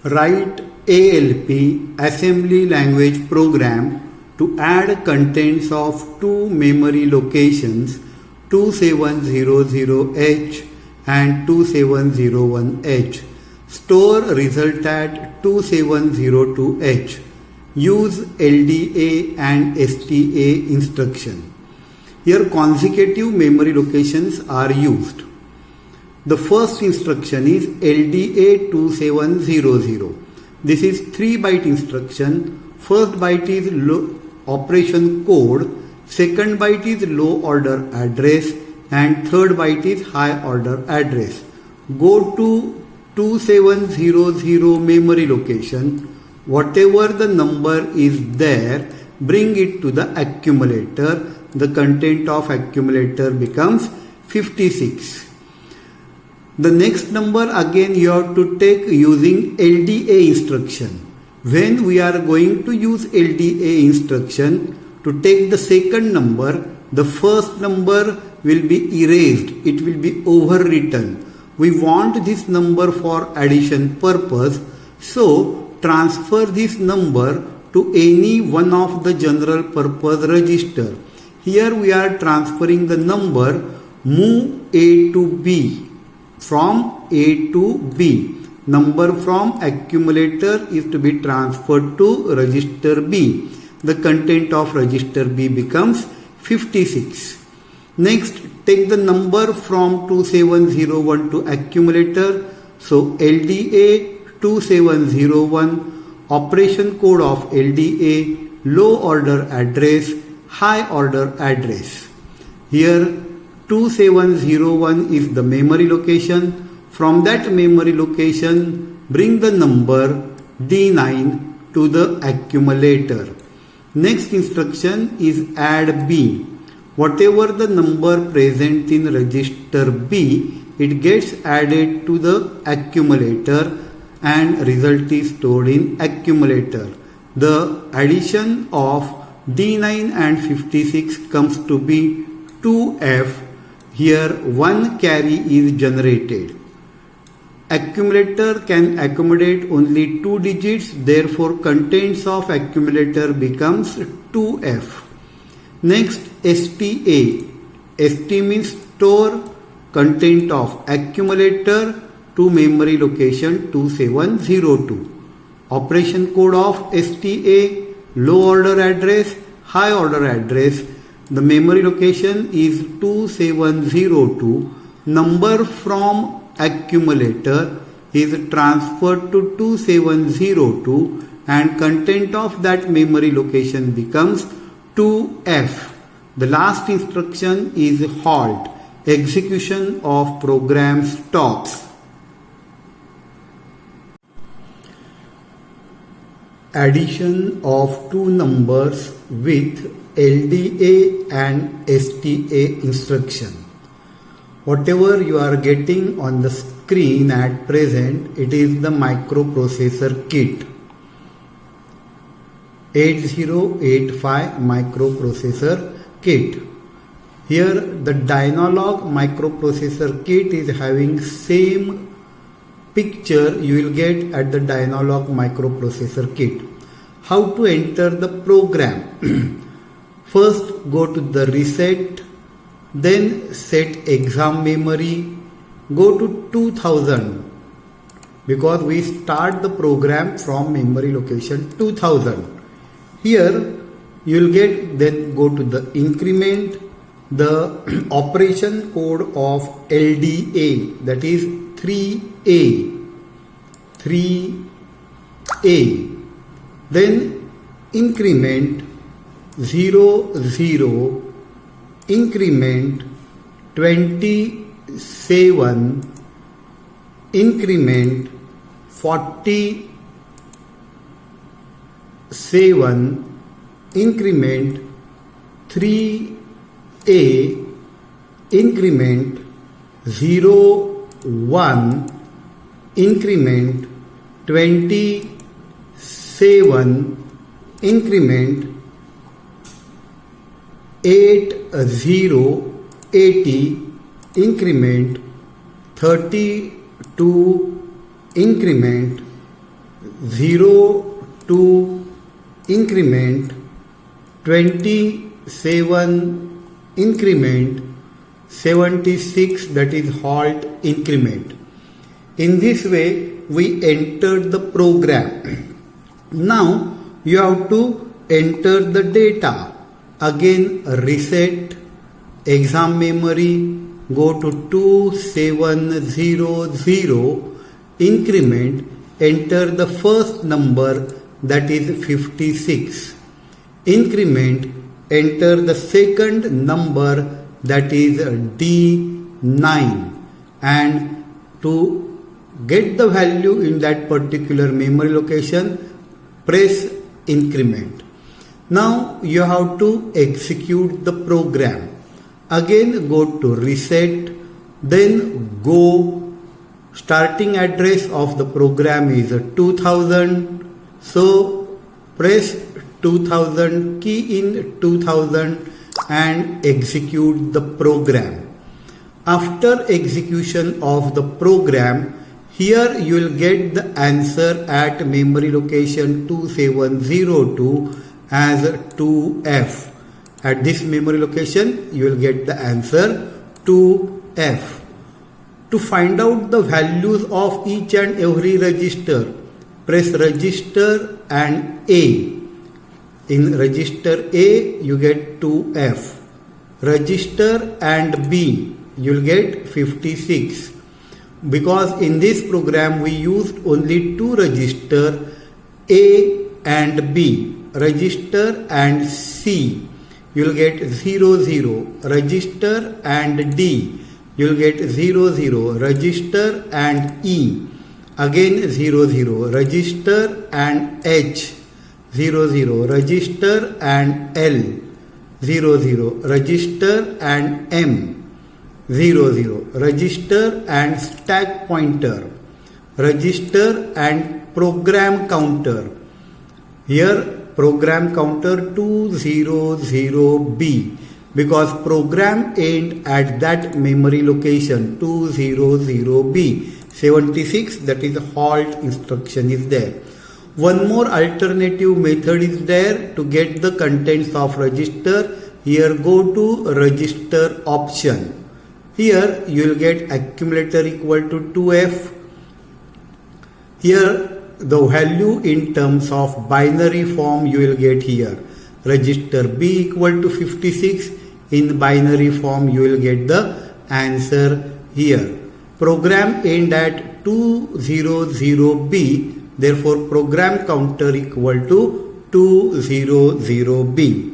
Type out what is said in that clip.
Write ALP assembly language program to add contents of two memory locations 2700H and 2701H. Store result at 2702H. Use LDA and STA instruction. Here consecutive memory locations are used. The first instruction is LDA 2700. This is 3 byte instruction. First byte is operation code, second byte is low order address, and third byte is high order address. Go to 2700 memory location. Whatever the number is there, bring it to the accumulator. The content of accumulator becomes 56. The next number again you have to take using LDA instruction. When we are going to use LDA instruction to take the second number, the first number will be erased. It will be overwritten. We want this number for addition purpose. So transfer this number to any one of the general purpose register. Here we are transferring the number move A to B. From A to B. Number from accumulator is to be transferred to register B. The content of register B becomes 56. Next, take the number from 2701 to accumulator. So LDA 2701, operation code of LDA, low order address, high order address. Here 2701 is the memory location. From that memory location, bring the number D9 to the accumulator. Next instruction is add B. Whatever the number present in register B, it gets added to the accumulator and result is stored in accumulator. The addition of D9 and 56 comes to be 2F. Here 1 carry is generated. Accumulator can accommodate only 2 digits, therefore contents of accumulator becomes 2F. Next, STA. ST means store content of accumulator to memory location 2702. Operation code of STA, low order address, high order address. The memory location is 2702. Number from accumulator is transferred to 2702 and content of that memory location becomes 2F. The last instruction is halt. Execution of program stops. Addition of two numbers with LDA and STA instruction. Whatever you are getting on the screen at present, it is the microprocessor kit. 8085 microprocessor kit. Here the Dynalog microprocessor kit is having same picture you will get at the Dynalog microprocessor kit. How to enter the program? First go to the reset, then set exam memory, go to 2000 because we start the program from memory location 2000. Here you will get, then go to the increment, the operation code of LDA, that is 3A, then increment 00, increment 27, increment 47, increment 3A, increment 01, increment 27, increment 8080, increment 32, increment 0 to increment, 27 increment, 76 that is halt increment. In this way we entered the program. Now you have to enter the data. Again reset exam memory, go to 2700, increment, enter the first number that is 56. Increment, enter the second number that is D9, and to get the value in that particular memory location, press increment. Now you have to execute the program. Again go to reset, then go, starting address of the program is 2000, so press 2000, key in 2000 and execute the program. After execution of the program, here you will get the answer at memory location 2702 as 2F. At this memory location you will get the answer 2F. To find out the values of each and every register, press register and A. In register A you get 2F. Register and B you will get 56. Because in this program we used only two register, A and B. Register and C you will get 00. Register and D you will get 00. Register and E again 00. Register and H 00. Register and L 00. Register and M 00. Register and stack pointer. Register and program counter. Here program counter 200B, because program end at that memory location 200B. 76 that is halt instruction is there. One more alternative method is there to get the contents of register. Here go to register option. Here you will get accumulator equal to 2F. Here the value in terms of binary form you will get here. Register B equal to 56. In binary form you will get the answer here. Program end at 200B. Therefore program counter equal to 200B.